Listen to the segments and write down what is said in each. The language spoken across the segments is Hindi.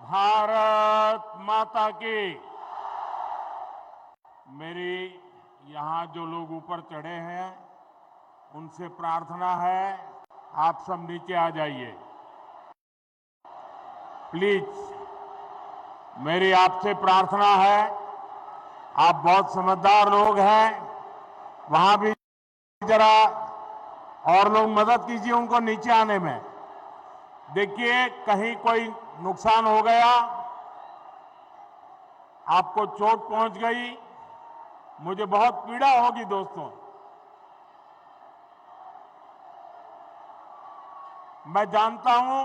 भारत माता की। मेरी यहां जो लोग ऊपर चढ़े हैं उनसे प्रार्थना है, आप सब नीचे आ जाइए प्लीज। मेरी आपसे प्रार्थना है, आप बहुत समझदार लोग हैं, वहां भी जरा और लोग मदद कीजिए उनको नीचे आने में। देखिए कहीं कोई नुकसान हो गया, आपको चोट पहुंच गई, मुझे बहुत पीड़ा होगी दोस्तों। मैं जानता हूं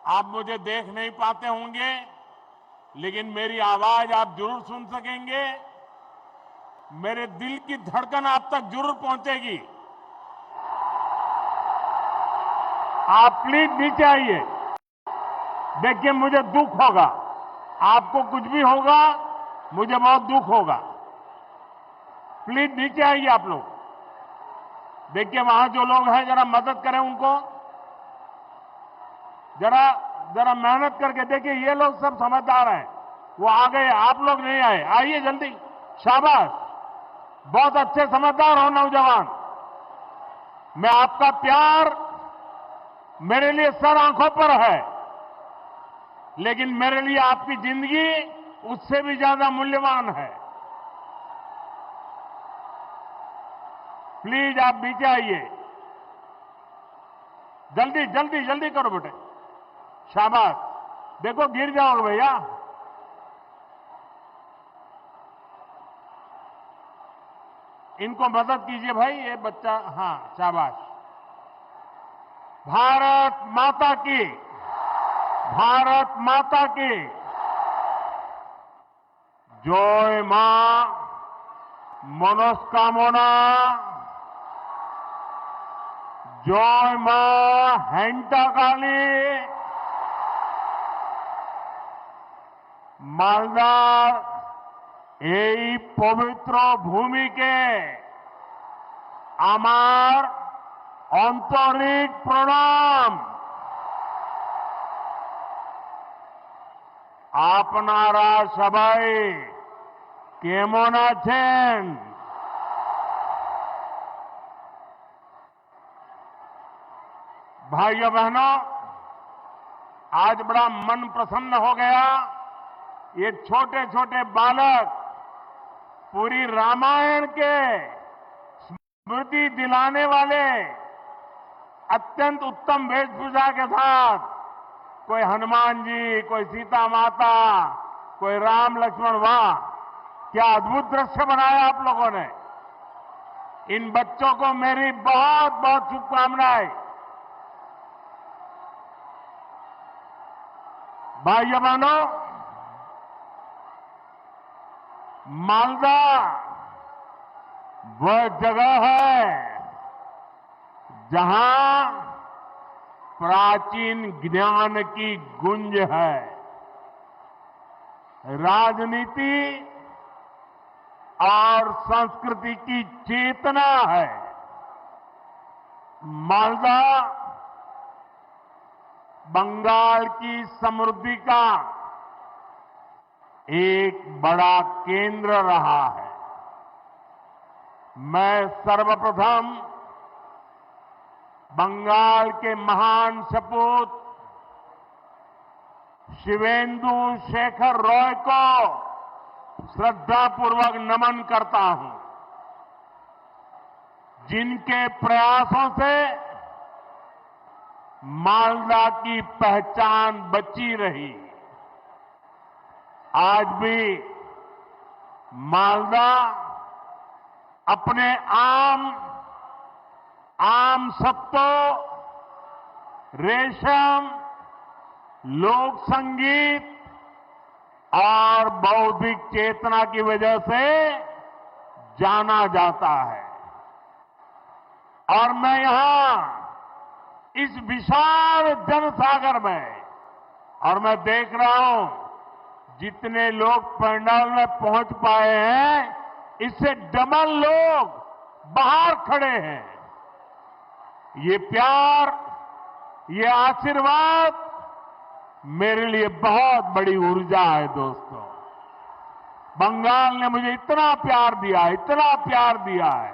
आप मुझे देख नहीं पाते होंगे, लेकिन मेरी आवाज आप जरूर सुन सकेंगे, मेरे दिल की धड़कन आप तक जरूर पहुंचेगी। आप प्लीज नीचे आइए। देखिए मुझे दुख होगा, आपको कुछ भी होगा, मुझे बहुत दुख होगा। प्लीज नीचे आइए आप लोग। देखिए वहां जो लोग हैं जरा मदद करें उनको, जरा मेहनत करके। देखिए ये लोग सब समझदार हैं, वो आ गए, आप लोग नहीं आए, आइए जल्दी। शाबाश, बहुत अच्छे समझदार हो नौजवान। मैं आपका प्यार मेरे लिए सर आंखों पर है, लेकिन मेरे लिए आपकी जिंदगी उससे भी ज्यादा मूल्यवान है। प्लीज आप नीचे आइए, जल्दी जल्दी जल्दी करो बेटे। शाबाश, देखो गिर जाओगे भैया। इनको मदद कीजिए भाई, ये बच्चा। हाँ शाबाश। भारत माता की, भारत माता की जय। मां मनस्कामना, জয় মা হেন্টাকালী। মালদার এই পবিত্র ভূমিকে আমার আন্তরিক প্রণাম। আপনারা সবাই কেমন আছেন? भाइयों बहनों, आज बड़ा मन प्रसन्न हो गया। ये छोटे छोटे बालक पूरी रामायण के स्मृति दिलाने वाले अत्यंत उत्तम वेशभूषा के साथ, कोई हनुमान जी, कोई सीता माता, कोई राम लक्ष्मण, वाह क्या अद्भुत दृश्य बनाया आप लोगों ने। इन बच्चों को मेरी बहुत बहुत शुभकामनाएं। भाइयों बहनों, मालदा वह जगह है जहां प्राचीन ज्ञान की गुंज है, राजनीति और संस्कृति की चेतना है। मालदा बंगाल की समृद्धि का एक बड़ा केंद्र रहा है। मैं सर्वप्रथम बंगाल के महान सपूत शिवेंदु शेखर रॉय को श्रद्धापूर्वक नमन करता हूं, जिनके प्रयासों से मालदा की पहचान बची रही। आज भी मालदा अपने आम सत्तों, रेशम, लोक संगीत और बौद्धिक चेतना की वजह से जाना जाता है। और मैं यहां इस विशाल जनसागर में, और मैं देख रहा हूं जितने लोग पंडाल में पहुंच पाए हैं, इससे डबल लोग बाहर खड़े हैं। ये प्यार, ये आशीर्वाद मेरे लिए बहुत बड़ी ऊर्जा है दोस्तों। बंगाल ने मुझे इतना प्यार दिया, इतना प्यार दिया है।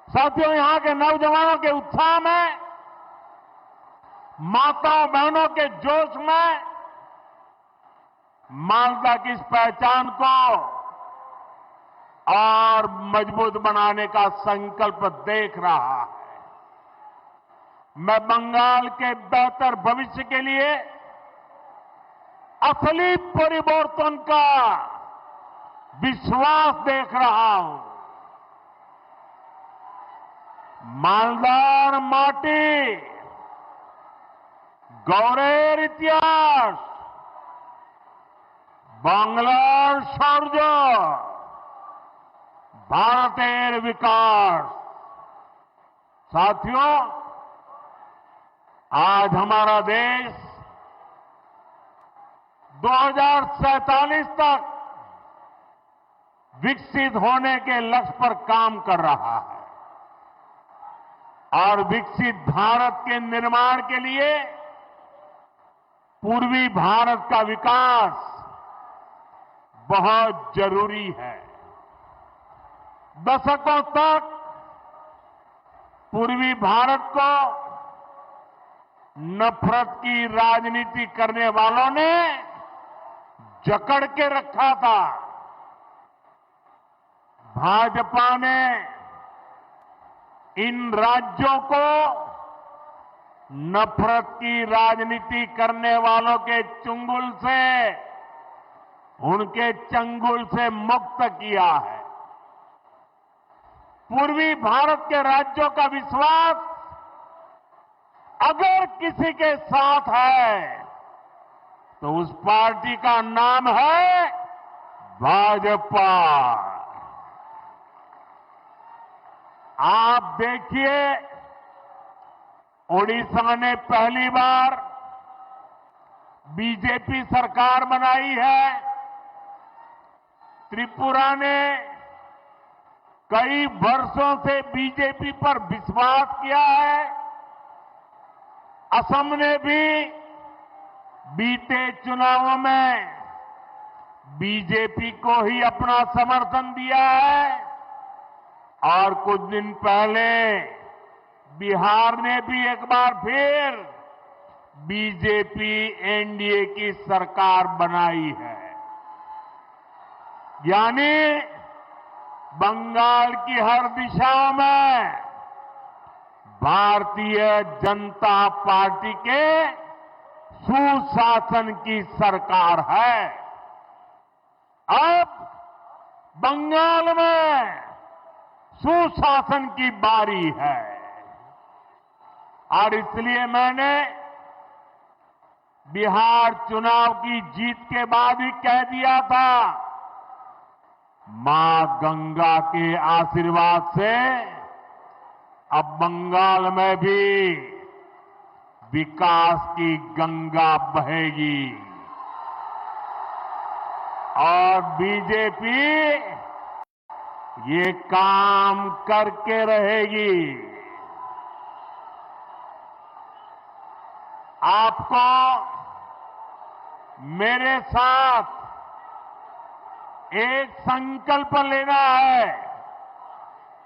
साथियों, यहां के नौजवानों के उत्साह में, माताओं बहनों के जोश में मालदा की इस पहचान को और मजबूत बनाने का संकल्प देख रहा है। मैं बंगाल के बेहतर भविष्य के लिए असली परिवर्तन का विश्वास देख रहा हूं। मालदार माटी, गौरेर इतिहास, बांग्लार शौर्य, भारतेर विकास। साथियों, आज हमारा देश 2047 तक विकसित होने के लक्ष्य पर काम कर रहा है और विकसित भारत के निर्माण के लिए पूर्वी भारत का विकास बहुत जरूरी है। दशकों तक पूर्वी भारत को नफरत की राजनीति करने वालों ने जकड़ के रखा था। भाजपा ने इन राज्यों को नफरत की राजनीति करने वालों के चंगुल से, उनके चंगुल से मुक्त किया है। पूर्वी भारत के राज्यों का विश्वास अगर किसी के साथ है तो उस पार्टी का नाम है भाजपा। आप देखिए, ओडिशा ने पहली बार बीजेपी सरकार बनाई है। त्रिपुरा ने कई वर्षों से बीजेपी पर विश्वास किया है। असम ने भी बीते चुनावों में बीजेपी को ही अपना समर्थन दिया है और कुछ दिन पहले बिहार ने भी एक बार फिर बीजेपी एनडीए की सरकार बनाई है। यानी बंगाल की हर दिशा में भारतीय जनता पार्टी के सुशासन की सरकार है। अब बंगाल में सुशासन की बारी है और इसलिए मैंने बिहार चुनाव की जीत के बाद ही कह दिया था, मां गंगा के आशीर्वाद से अब बंगाल में भी विकास की गंगा बहेगी और बीजेपी ये काम करके रहेगी। आपको मेरे साथ एक संकल्प लेना है।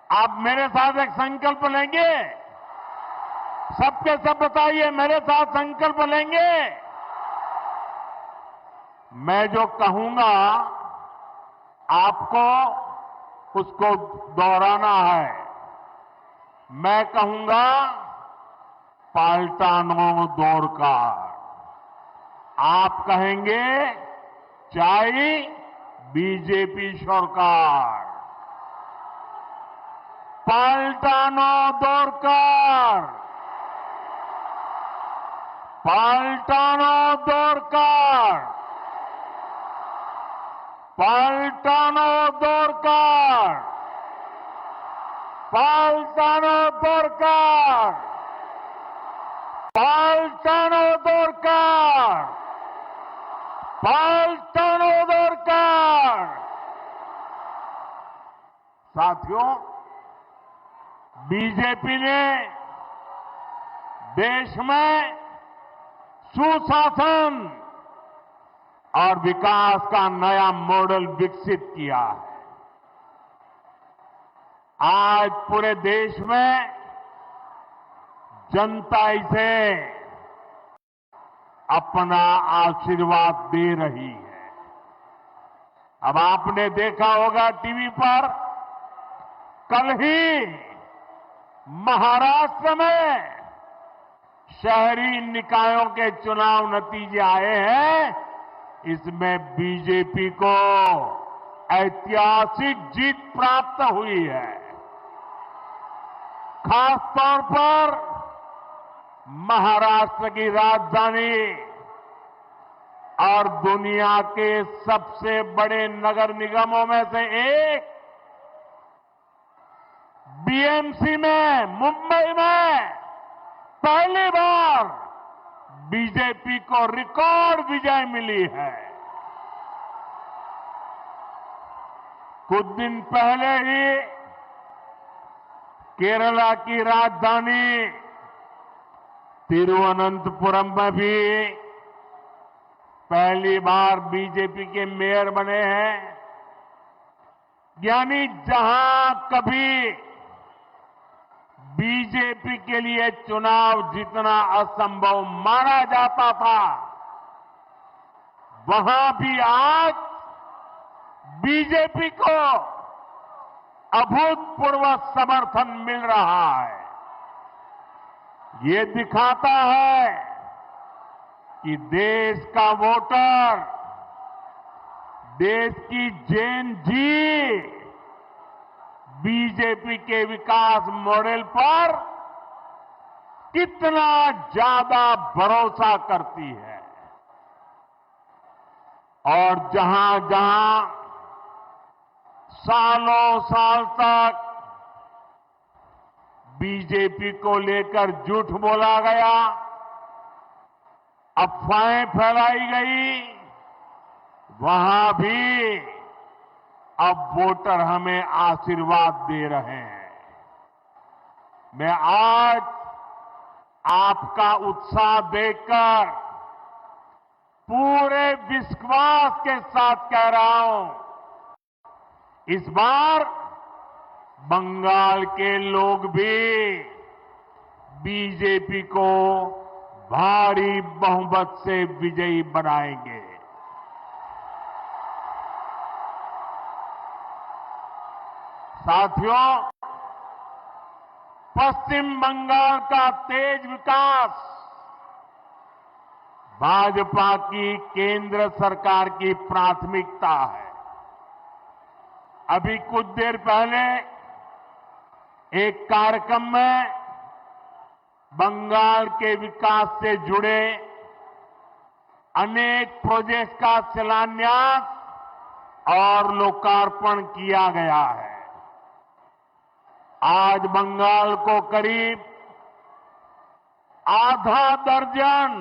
आप मेरे साथ एक संकल्प लेंगे? सबके सब बताइए, मेरे साथ संकल्प लेंगे? मैं जो कहूंगा आपको उसको दोहराना है। मैं कहूंगा पाल्टानो दोरकार, आप कहेंगे चाय बीजेपी सरकार। पाल्टानो दोरकार, पाल्टानो दोरकार, पाल्टानो दोरकार, पाल्टानो दोरकार, पाल्टानो दोरकार, पाल्टानो दोरकार। साथियों, बीजेपी ने देश में सुशासन और विकास का नया मॉडल विकसित किया है। आज पूरे देश में जनता इसे अपना आशीर्वाद दे रही है। अब आपने देखा होगा टीवी पर, कल ही महाराष्ट्र में शहरी निकायों के चुनाव नतीजे आए हैं। इसमें बीजेपी को ऐतिहासिक जीत प्राप्त हुई है। खास तौर पर महाराष्ट्र की राजधानी और दुनिया के सबसे बड़े नगर निगमों में से एक बीएमसी में, मुंबई में पहली बार बीजेपी को रिकॉर्ड विजय मिली है। कुछ दिन पहले ही केरला की राजधानी तिरुवनंतपुरम में भी पहली बार बीजेपी के मेयर बने हैं। यानी जहां कभी बीजेपी के लिए चुनाव जीतना असंभव माना जाता था, वहां भी आज बीजेपी को अभूतपूर्व समर्थन मिल रहा है। ये दिखाता है कि देश का वोटर, देश की जेन जी बीजेपी के विकास मॉडल पर कितना ज्यादा भरोसा करती है। और जहां जहां सालों साल तक बीजेपी को लेकर झूठ बोला गया, अफवाहें फैलाई गई, वहां भी अब वोटर हमें आशीर्वाद दे रहे हैं। मैं आज आपका उत्साह देखकर पूरे विश्वास के साथ कह रहा हूं, इस बार बंगाल के लोग भी बीजेपी को भारी बहुमत से विजयी बनाएंगे। साथियों, पश्चिम बंगाल का तेज विकास भाजपा की केंद्र सरकार की प्राथमिकता है। अभी कुछ देर पहले एक कार्यक्रम में बंगाल के विकास से जुड़े अनेक प्रोजेक्ट का शिलान्यास और लोकार्पण किया गया है। आज बंगाल को करीब आधा दर्जन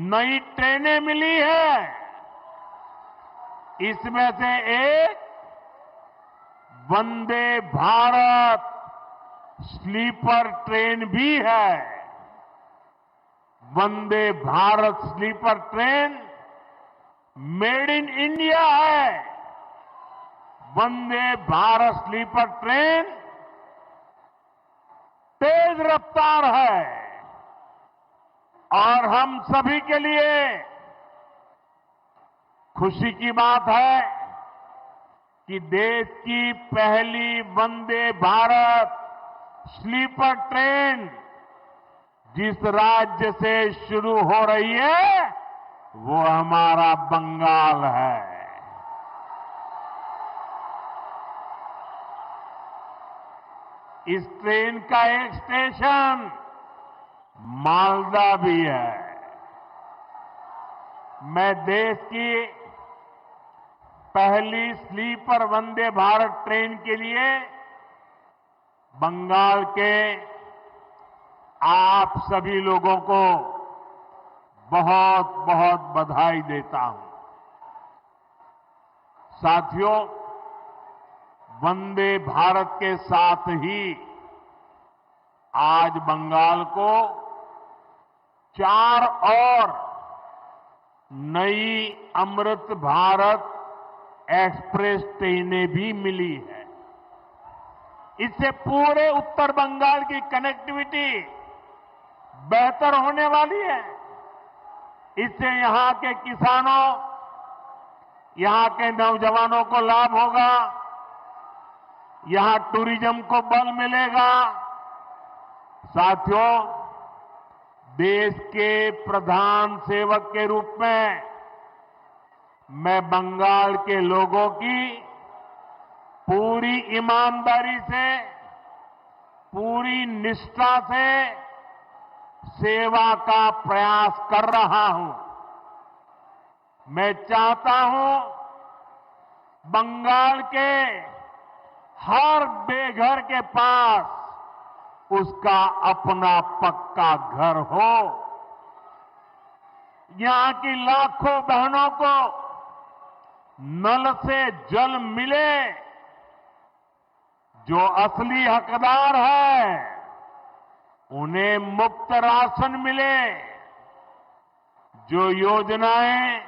नई ट्रेनें मिली है। इसमें से एक वंदे भारत स्लीपर ट्रेन भी है। Vande Bharat sleeper train made in India है। वंदे भारत स्लीपर ट्रेन तेज रफ्तार है और हम सभी के लिए खुशी की बात है कि देश की पहली वंदे भारत स्लीपर ट्रेन जिस राज्य से शुरू हो रही है वो हमारा बंगाल है। इस ट्रेन का एक स्टेशन मालदा भी है। मैं देश की पहली स्लीपर वंदे भारत ट्रेन के लिए बंगाल के आप सभी लोगों को बहुत बहुत बधाई देता हूं। साथियों, वंदे भारत के साथ ही आज बंगाल को 4 और नई अमृत भारत एक्सप्रेस ट्रेनें भी मिली है। इससे पूरे उत्तर बंगाल की कनेक्टिविटी बेहतर होने वाली है। इससे यहां के किसानों, यहां के नौजवानों को लाभ होगा, यहां टूरिज्म को बल मिलेगा। साथियों, देश के प्रधान सेवक के रूप में मैं बंगाल के लोगों की पूरी ईमानदारी से, पूरी निष्ठा से सेवा का प्रयास कर रहा हूं। मैं चाहता हूं बंगाल के हर बेघर के पास उसका अपना पक्का घर हो। यहां की लाखों बहनों को नल से जल मिले। जो असली हकदार है उन्हें मुफ्त राशन मिले। जो योजनाएं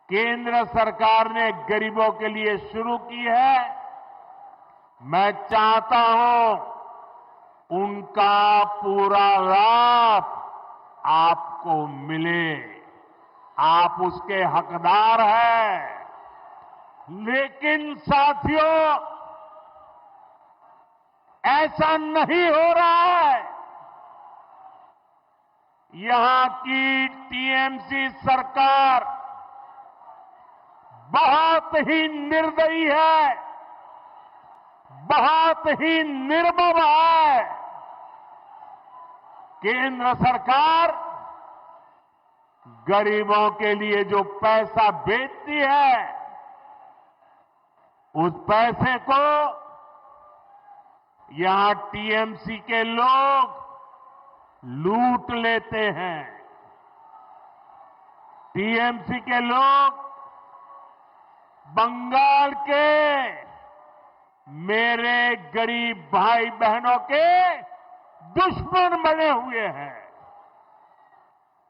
केंद्र सरकार ने गरीबों के लिए शुरू की है, मैं चाहता हूं उनका पूरा लाभ आपको मिले। आप उसके हकदार हैं। लेकिन साथियों, ऐसा नहीं हो रहा है। यहां की टीएमसी सरकार बहुत ही निर्दयी है, बहुत ही निर्मम है। केंद्र सरकार गरीबों के लिए जो पैसा भेजती है, उस पैसे को यहां टीएमसी के लोग लूट लेते हैं। टीएमसी के लोग बंगाल के मेरे गरीब भाई बहनों के दुश्मन बने हुए हैं।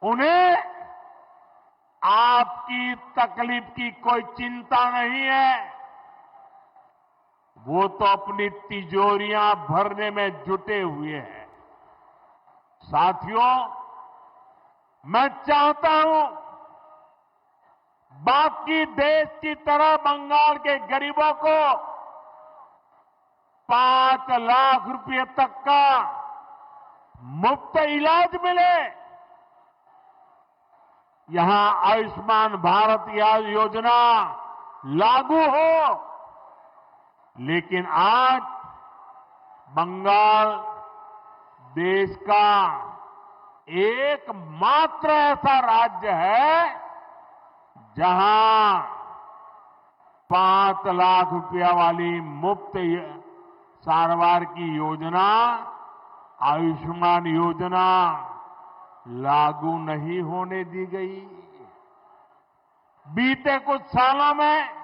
उन्हें आपकी तकलीफ की कोई चिंता नहीं है। वो तो अपनी तिजोरियां भरने में जुटे हुए हैं। साथियों, मैं चाहता हूं बाकी देश की तरह बंगाल के गरीबों को 5 लाख रुपए तक का मुफ्त इलाज मिले। यहां आयुष्मान भारत योजना लागू हो। लेकिन आज बंगाल देश का एकमात्र ऐसा राज्य है जहां 5 लाख रुपया वाली मुफ्त सारवार की योजना, आयुष्मान योजना लागू नहीं होने दी गई। बीते कुछ सालों में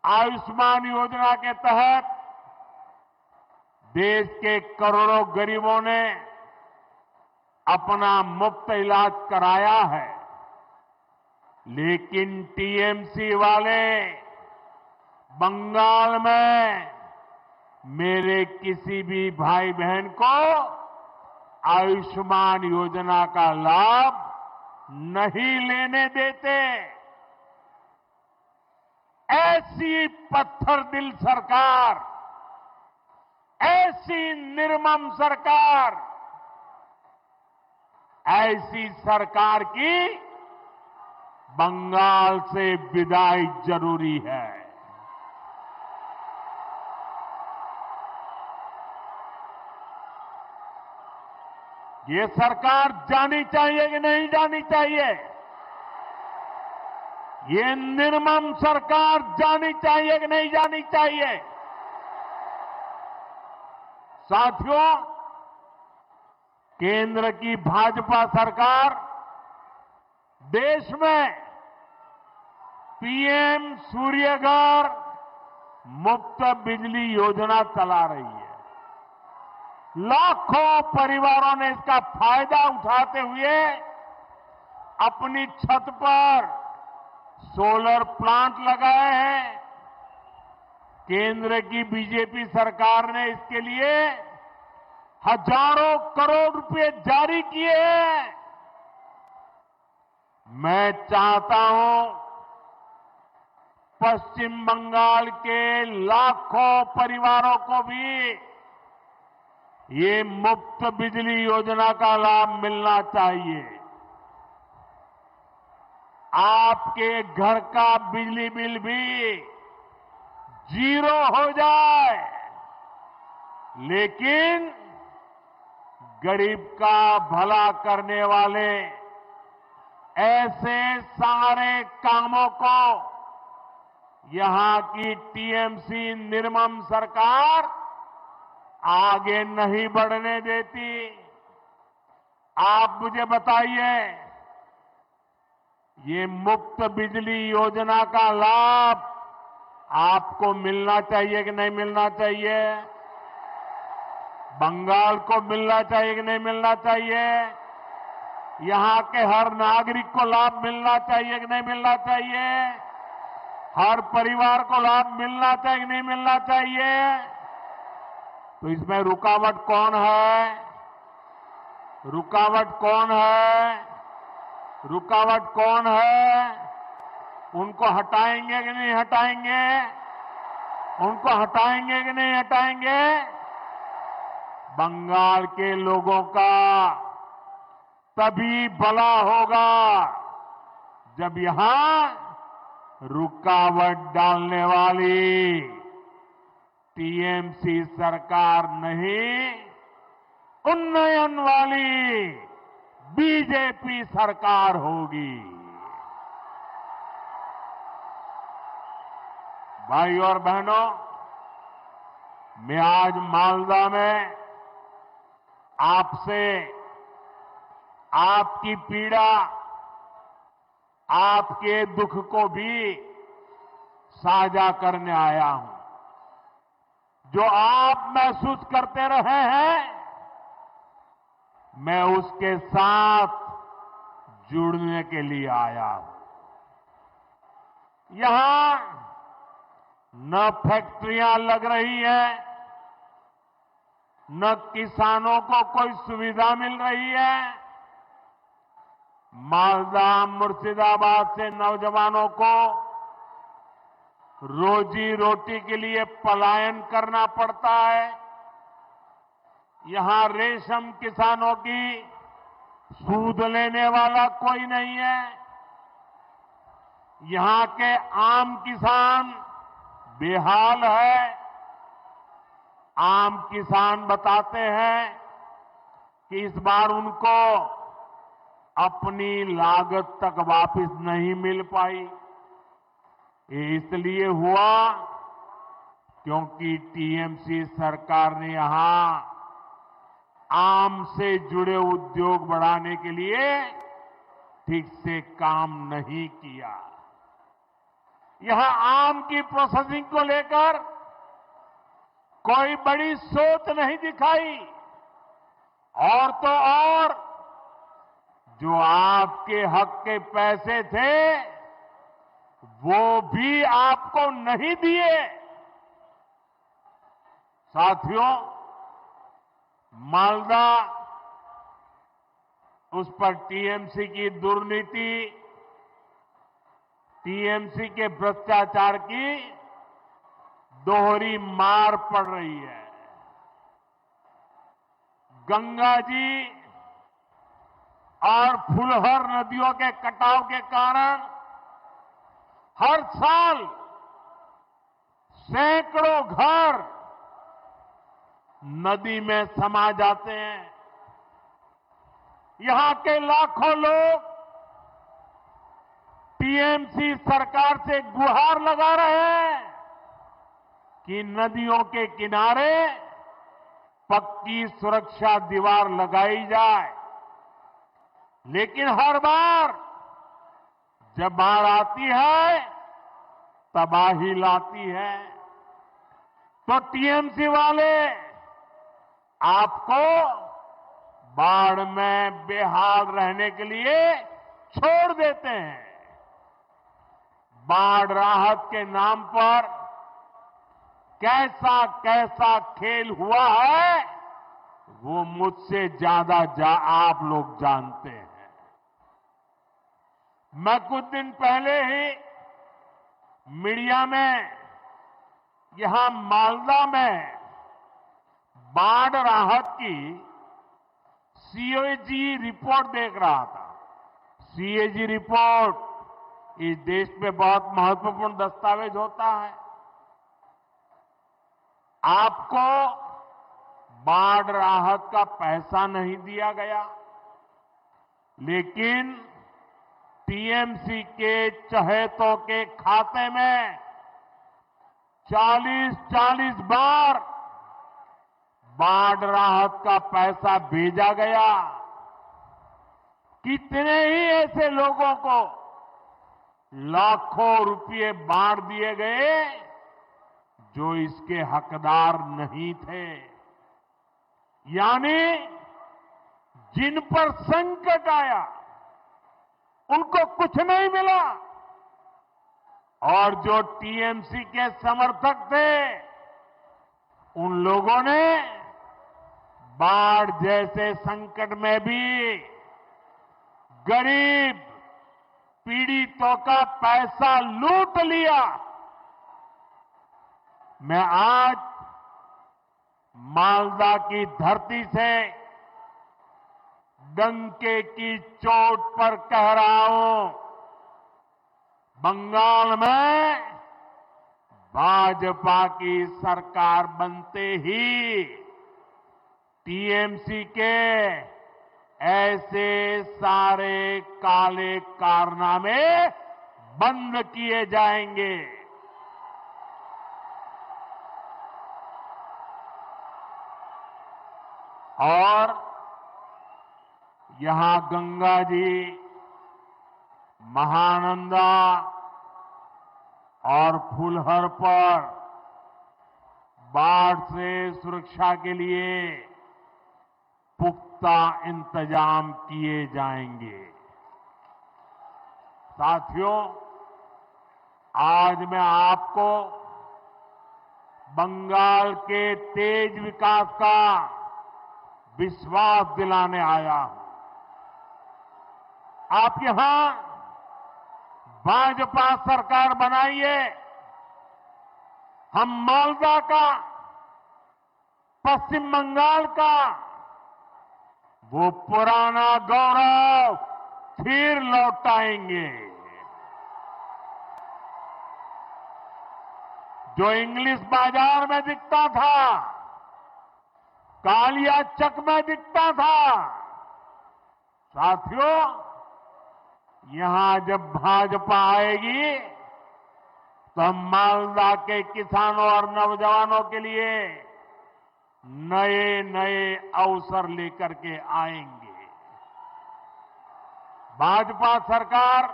आयुष्मान योजना के तहत देश के करोड़ों गरीबों ने अपना मुफ्त इलाज कराया है। लेकिन टीएमसी वाले बंगाल में मेरे किसी भी भाई बहन को आयुष्मान योजना का लाभ नहीं लेने देते। ऐसी पत्थर दिल सरकार, ऐसी निर्मम सरकार, ऐसी सरकार की बंगाल से विदाई जरूरी है। ये सरकार जानी चाहिए कि नहीं जानी चाहिए? ये निर्मम सरकार जानी चाहिए कि नहीं जानी चाहिए? साथियों, केंद्र की भाजपा सरकार देश में पीएम सूर्यघर मुफ्त बिजली योजना चला रही है। लाखों परिवारों ने इसका फायदा उठाते हुए अपनी छत पर सोलर प्लांट लगाए हैं। केंद्र की बीजेपी सरकार ने इसके लिए हजारों करोड़ रुपए जारी किए हैं। मैं चाहता हूं पश्चिम बंगाल के लाखों परिवारों को भी ये मुफ्त बिजली योजना का लाभ मिलना चाहिए। आपके घर का बिजली बिल भी जीरो हो जाए, लेकिन गरीब का भला करने वाले ऐसे सारे कामों को यहां की टीएमसी निर्मम सरकार आगे नहीं बढ़ने देती। आप मुझे बताइए, ये मुफ्त बिजली योजना का लाभ आपको मिलना चाहिए कि नहीं मिलना चाहिए? बंगाल को मिलना चाहिए कि नहीं मिलना चाहिए? यहां के हर नागरिक को लाभ मिलना चाहिए कि नहीं मिलना चाहिए? हर परिवार को लाभ मिलना चाहिए कि नहीं मिलना चाहिए? तो इसमें रुकावट कौन है? रुकावट कौन है? रुकावट कौन है? उनको हटाएंगे कि नहीं हटाएंगे? उनको हटाएंगे कि नहीं हटाएंगे? बंगाल के लोगों का तभी भला होगा जब यहां रुकावट डालने वाली टीएमसी सरकार नहीं, उन्नयन वाली बीजेपी सरकार होगी। भाई और बहनों, मैं आज मालदा में आपसे आपकी पीड़ा, आपके दुख को भी साझा करने आया हूं। जो आप महसूस करते रहे हैं, मैं उसके साथ जुड़ने के लिए आया हूं। यहां न फैक्ट्रियां लग रही हैं, न किसानों को कोई सुविधा मिल रही है। मालदा मुर्शिदाबाद से नौजवानों को रोजी रोटी के लिए पलायन करना पड़ता है। यहां रेशम किसानों की सूद लेने वाला कोई नहीं है। यहां के आम किसान बेहाल है। आम किसान बताते हैं कि इस बार उनको अपनी लागत तक वापस नहीं मिल पाई। ये इसलिए हुआ क्योंकि टीएमसी सरकार ने यहां आम से जुड़े उद्योग बढ़ाने के लिए ठीक से काम नहीं किया। यहां आम की प्रोसेसिंग को लेकर कोई बड़ी सोच नहीं दिखाई। और तो और जो आपके हक के पैसे थे वो भी आपको नहीं दिए। साथियों, मालदा उस पर टीएमसी की दुर्नीति, टीएमसी के भ्रष्टाचार की दोहरी मार पड़ रही है। गंगा जी और फुलहर नदियों के कटाव के कारण हर साल सैकड़ों घर नदी में समा जाते हैं। यहां के लाखों लोग टीएमसी सरकार से गुहार लगा रहे हैं कि नदियों के किनारे पक्की सुरक्षा दीवार लगाई जाए। लेकिन हर बार जब बाढ़ आती है तबाही लाती है। तो टीएमसी वाले आपको बाढ़ में बेहाल रहने के लिए छोड़ देते हैं। बाढ़ राहत के नाम पर कैसा कैसा खेल हुआ है वो मुझसे ज्यादा आप लोग जानते हैं। मैं कुछ दिन पहले ही मीडिया में यहां मालदा में बाढ़ राहत की सीएजी रिपोर्ट देख रहा था। सीएजी रिपोर्ट इस देश में बहुत महत्वपूर्ण दस्तावेज होता है। आपको बाढ़ राहत का पैसा नहीं दिया गया, लेकिन टीएमसी के चहेतों के खाते में 40-40 बार बाढ़ राहत का पैसा भेजा गया। कितने ही ऐसे लोगों को लाखों रुपए बांट दिए गए जो इसके हकदार नहीं थे। यानी जिन पर संकट आया उनको कुछ नहीं मिला, और जो टीएमसी के समर्थक थे उन लोगों ने बाढ़ जैसे संकट में भी गरीब पीड़ितों का पैसा लूट लिया। मैं आज मालदा की धरती से डंके की चोट पर कह रहा हूं, बंगाल में भाजपा की सरकार बनते ही टीएमसी के ऐसे सारे काले कारनामे बंद किए जाएंगे। और यहां गंगा जी, महानंदा और फुलहर पर बाढ़ से सुरक्षा के लिए पुख्ता इंतजाम किए जाएंगे। साथियों, आज मैं आपको बंगाल के तेज विकास का विश्वास दिलाने आया हूं। आप यहां भाजपा सरकार बनाइए, हम मालदा का, पश्चिम बंगाल का वो पुराना गौरव फिर लौटाएंगे। जो इंग्लिश बाजार में दिखता था, कालिया चक में दिखता था, साथियों यहां जब भाजपा आएगी तो हम मालदा के किसानों और नौजवानों के लिए नए नए अवसर लेकर के आएंगे। भाजपा सरकार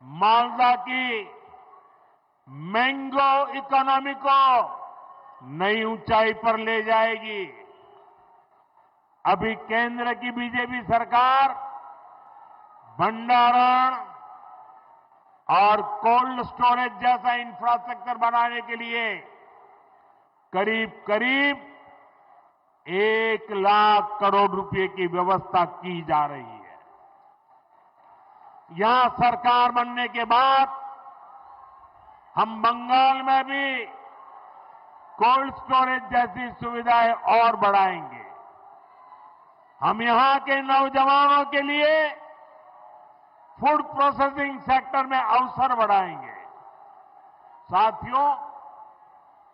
मालदा की मैंगो इकोनॉमी को नई ऊंचाई पर ले जाएगी। अभी केंद्र की बीजेपी सरकार भंडारण और कोल्ड स्टोरेज जैसा इंफ्रास्ट्रक्चर बनाने के लिए करीब करीब 1 लाख करोड़ रुपए की व्यवस्था की जा रही है। यहां सरकार बनने के बाद हम बंगाल में भी कोल्ड स्टोरेज जैसी सुविधाएं और बढ़ाएंगे। हम यहां के नौजवानों के लिए फूड प्रोसेसिंग सेक्टर में अवसर बढ़ाएंगे। साथियों,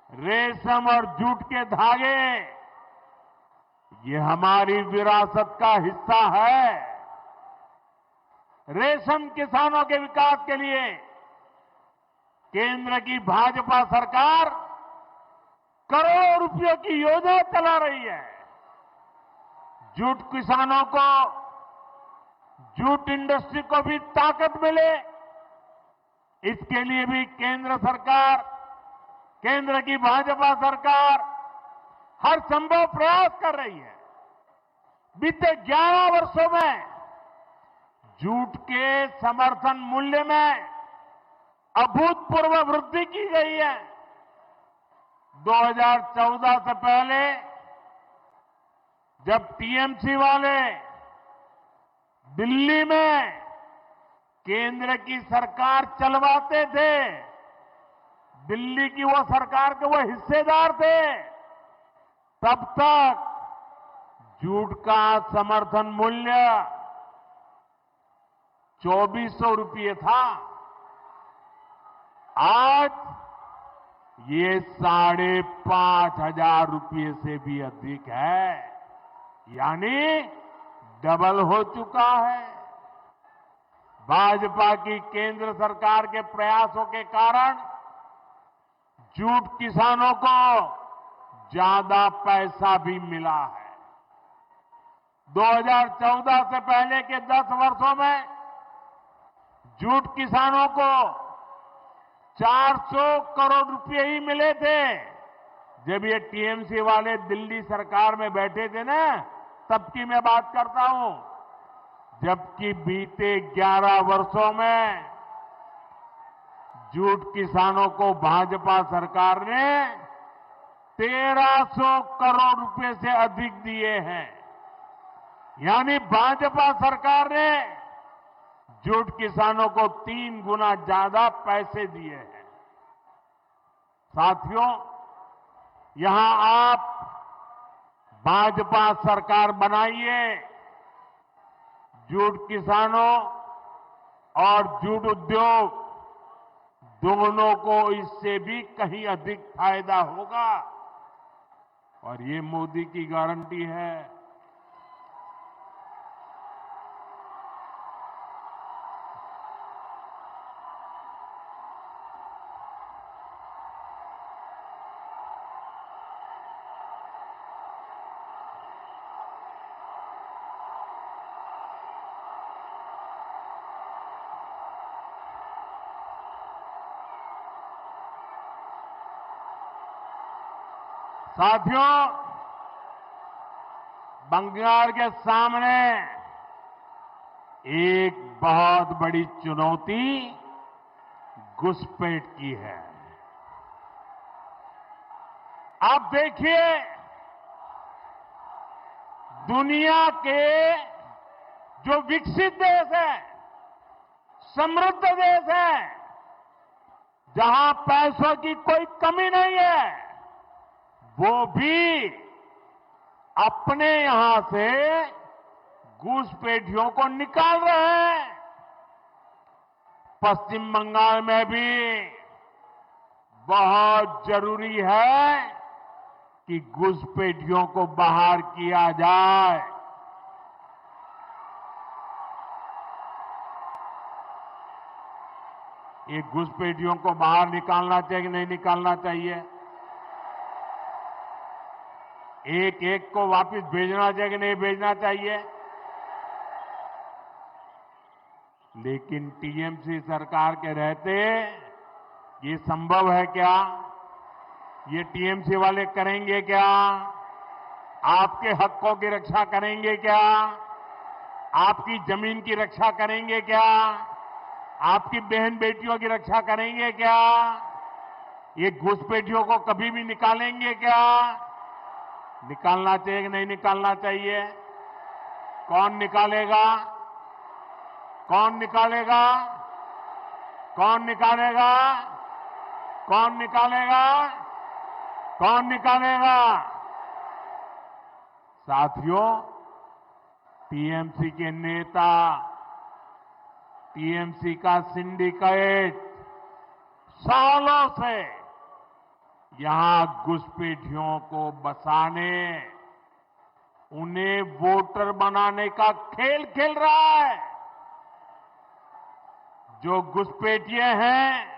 रेशम और जूट के धागे ये हमारी विरासत का हिस्सा है। रेशम किसानों के विकास के लिए केंद्र की भाजपा सरकार करोड़ों रुपयों की योजना चला रही है। जूट किसानों को, जूट इंडस्ट्री को भी ताकत मिले, इसके लिए भी केंद्र सरकार, केंद्र की भाजपा सरकार हर संभव प्रयास कर रही है। बीते 11 वर्षों में जूट के समर्थन मूल्य में अभूतपूर्व वृद्धि की गई है। 2014 से पहले जब टीएमसी वाले दिल्ली में केंद्र की सरकार चलवाते थे, दिल्ली की वो सरकार के वो हिस्सेदार थे, तब तक जूट का समर्थन मूल्य 2400 रुपये था। आज ये 5,500 रुपये से भी अधिक है, यानी डबल हो चुका है। भाजपा की केंद्र सरकार के प्रयासों के कारण जूट किसानों को ज्यादा पैसा भी मिला है। 2014 से पहले के 10 वर्षों में जूट किसानों को 400 करोड़ रुपए ही मिले थे। जब ये टीएमसी वाले दिल्ली सरकार में बैठे थे ना, तब की मैं बात करता हूं। जबकि बीते 11 वर्षों में जूट किसानों को भाजपा सरकार ने 1300 करोड़ रुपए से अधिक दिए हैं। यानी भाजपा सरकार ने जूट किसानों को 3 गुना ज्यादा पैसे दिए हैं। साथियों, यहां आप भाजपा सरकार बनाइए, जूट किसानों और जूट उद्योग दोनों को इससे भी कहीं अधिक फायदा होगा, और ये मोदी की गारंटी है। साथियों, बंगाल के सामने एक बहुत बड़ी चुनौती घुसपैठ की है। आप देखिए, दुनिया के जो विकसित देश है, समृद्ध देश है, जहां पैसों की कोई कमी नहीं है, वो भी अपने यहां से घुसपैठियों को निकाल रहे हैं। पश्चिम बंगाल में भी बहुत जरूरी है कि घुसपैठियों को बाहर किया जाए। ये घुसपैठियों को बाहर निकालना चाहिए कि नहीं निकालना चाहिए? एक एक को वापस भेजना चाहिए कि नहीं भेजना चाहिए? लेकिन टीएमसी सरकार के रहते ये संभव है क्या? ये टीएमसी वाले करेंगे क्या? आपके हकों की रक्षा करेंगे क्या? आपकी जमीन की रक्षा करेंगे क्या? आपकी बहन बेटियों की रक्षा करेंगे क्या? ये घुसपैठियों को कभी भी निकालेंगे क्या? निकालना चाहिए कि नहीं निकालना चाहिए? कौन निकालेगा? कौन निकालेगा? कौन निकालेगा? कौन निकालेगा? कौन निकालेगा? साथियों, टीएमसी के नेता, टीएमसी का सिंडिकेट सालों से यहां घुसपैठियों को बसाने, उन्हें वोटर बनाने का खेल खेल रहा है। जो घुसपैठिए हैं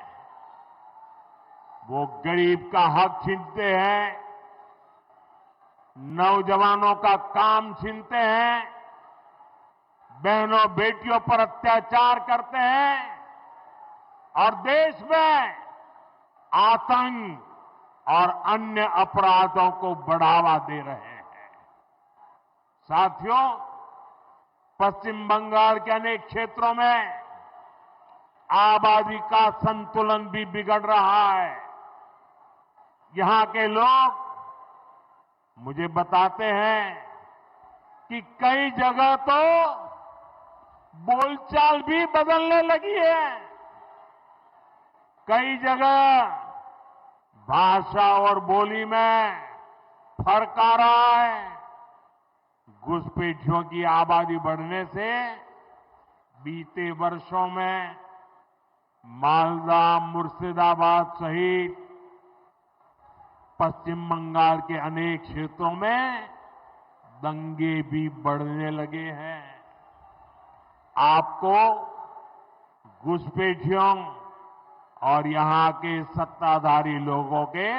वो गरीब का हक छीनते हैं, नौजवानों का काम छीनते हैं, बहनों बेटियों पर अत्याचार करते हैं और देश में आतंक, और अन्य अपराधों को बढ़ावा दे रहे हैं। साथियों, पश्चिम बंगाल के अनेक क्षेत्रों में आबादी का संतुलन भी बिगड़ रहा है। यहां के लोग मुझे बताते हैं कि कई जगह तो बोलचाल भी बदलने लगी है। कई जगह भाषा और बोली में फर्क आ रहा है। घुसपैठियों की आबादी बढ़ने से बीते वर्षों में मालदा, मुर्शिदाबाद सहित पश्चिम बंगाल के अनेक क्षेत्रों में दंगे भी बढ़ने लगे हैं। आपको घुसपैठियों और यहां के सत्ताधारी लोगों के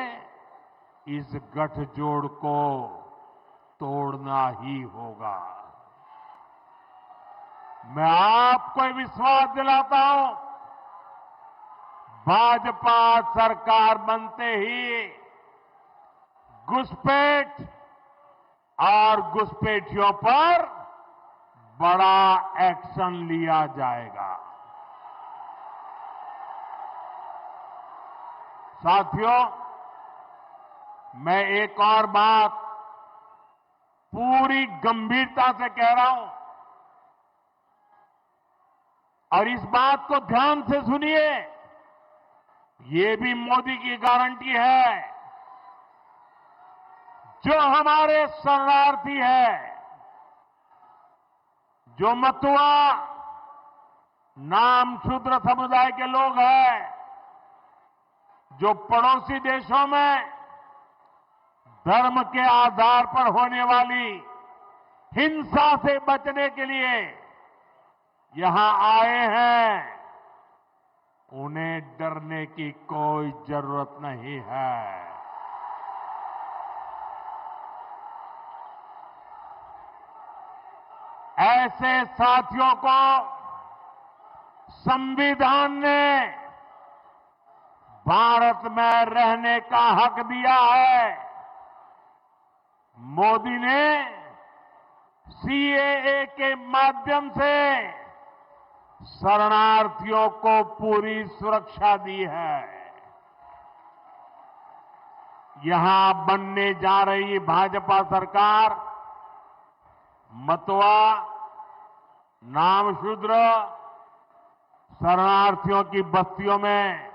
इस गठजोड़ को तोड़ना ही होगा। मैं आपको विश्वास दिलाता हूं, भाजपा सरकार बनते ही घुसपैठ और घुसपैठियों पर बड़ा एक्शन लिया जाएगा। साथियों, मैं एक और बात पूरी गंभीरता से कह रहा हूं और इस बात को ध्यान से सुनिए। ये भी मोदी की गारंटी है। जो हमारे शरणार्थी है, जो मतुआ नाम शूद्र समुदाय के लोग हैं, जो पड़ोसी देशों में धर्म के आधार पर होने वाली हिंसा से बचने के लिए यहां आए हैं, उन्हें डरने की कोई जरूरत नहीं है। ऐसे साथियों को संविधान ने भारत में रहने का हक दिया है। मोदी ने सीएए के माध्यम से शरणार्थियों को पूरी सुरक्षा दी है। यहां बनने जा रही भाजपा सरकार मतुआ, नामशूद्र, शरणार्थियों की बस्तियों में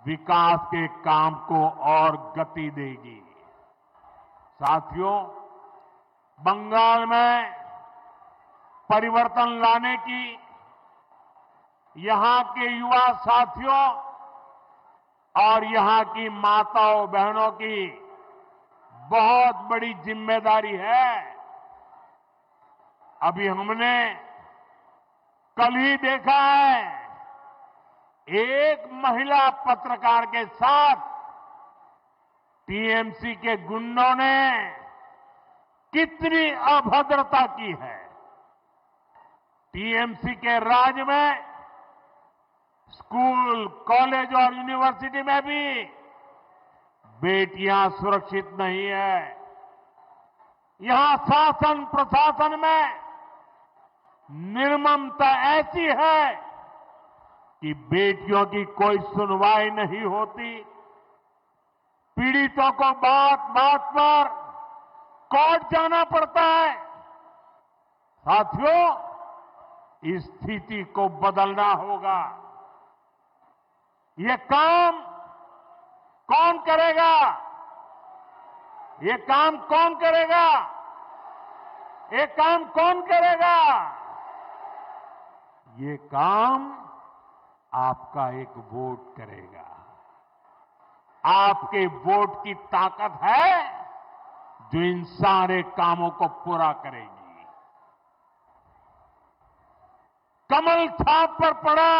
विकास के काम को और गति देगी। साथियों, बंगाल में परिवर्तन लाने की यहां के युवा साथियों और यहां की माताओं बहनों की बहुत बड़ी जिम्मेदारी है। अभी हमने कल ही देखा है, एक महिला पत्रकार के साथ टीएमसी के गुंडों ने कितनी अभद्रता की है। टीएमसी के राज में स्कूल, कॉलेज और यूनिवर्सिटी में भी बेटियां सुरक्षित नहीं है। यहां शासन प्रशासन में निर्ममता ऐसी है कि बेटियों की कोई सुनवाई नहीं होती। पीड़ितों को बात बात पर कोर्ट जाना पड़ता है। साथियों, इस स्थिति को बदलना होगा। ये काम कौन करेगा? ये काम कौन करेगा? ये काम कौन करेगा? ये काम आपका एक वोट करेगा। आपके वोट की ताकत है जो इन सारे कामों को पूरा करेगी। कमल छाप पर पड़ा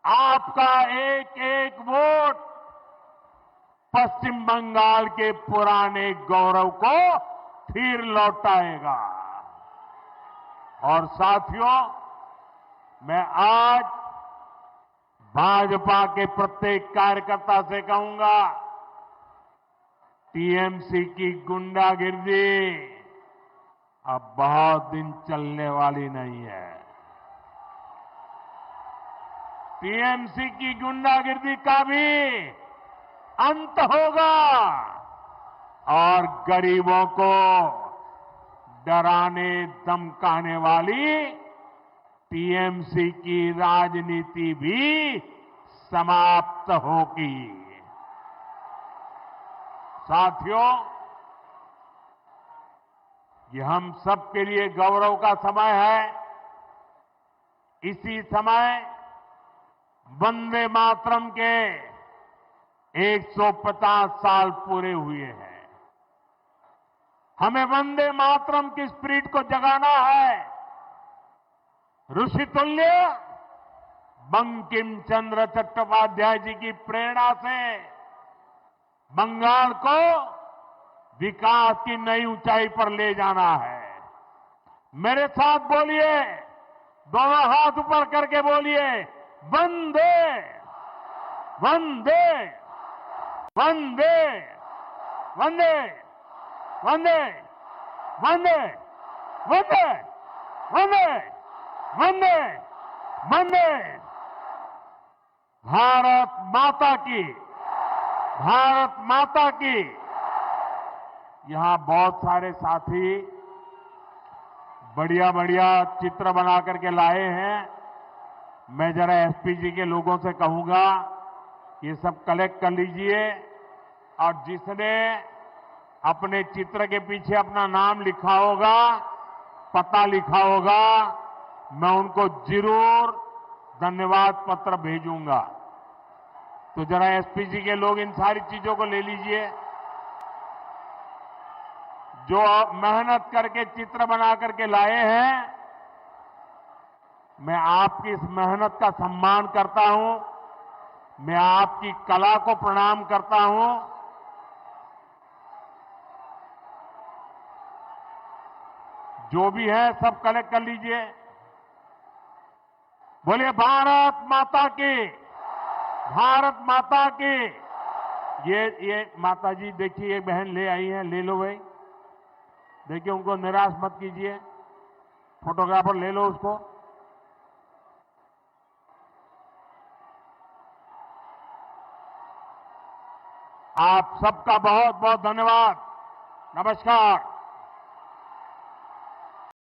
आपका एक एक वोट पश्चिम बंगाल के पुराने गौरव को फिर लौटाएगा। और साथियों, मैं आज भाजपा के प्रत्येक कार्यकर्ता से कहूंगा, टीएमसी की गुंडागिर्दी अब बहुत दिन चलने वाली नहीं है। टीएमसी की गुंडागिर्दी का भी अंत होगा और गरीबों को डराने धमकाने वाली टीएमसी की राजनीति भी समाप्त होगी। साथियों, ये हम सबके लिए गौरव का समय है। इसी समय वंदे मातरम के 150 साल पूरे हुए हैं। हमें वंदे मातरम की स्पिरिट को जगाना है। ऋषितुल्य बंकिम चंद्र चट्टोपाध्याय जी की प्रेरणा से बंगाल को विकास की नई ऊंचाई पर ले जाना है। मेरे साथ बोलिए, दोनों हाथ ऊपर करके बोलिए, वंदे वंदे वंदे वंदे वंदे वंदे वंदे वंदे वंदे वंदे। भारत माता की, भारत माता की। यहां बहुत सारे साथी बढ़िया बढ़िया चित्र बना करके लाए हैं। मैं जरा एसपीजी के लोगों से कहूंगा ये सब कलेक्ट कर लीजिए और जिसने अपने चित्र के पीछे अपना नाम लिखा होगा, पता लिखा होगा, मैं उनको जरूर धन्यवाद पत्र भेजूंगा। तो जरा एसपीजी के लोग इन सारी चीजों को ले लीजिए। जो मेहनत करके चित्र बना करके लाए हैं, मैं आपकी इस मेहनत का सम्मान करता हूं। मैं आपकी कला को प्रणाम करता हूं। जो भी है सब कलेक्ट कर लीजिए। बोलिए भारत माता की, भारत माता की। ये माता जी देखिए, एक बहन ले आई है, ले लो भाई। देखिए उनको निराश मत कीजिए, फोटोग्राफर ले लो उसको। आप सबका बहुत बहुत धन्यवाद। नमस्कार।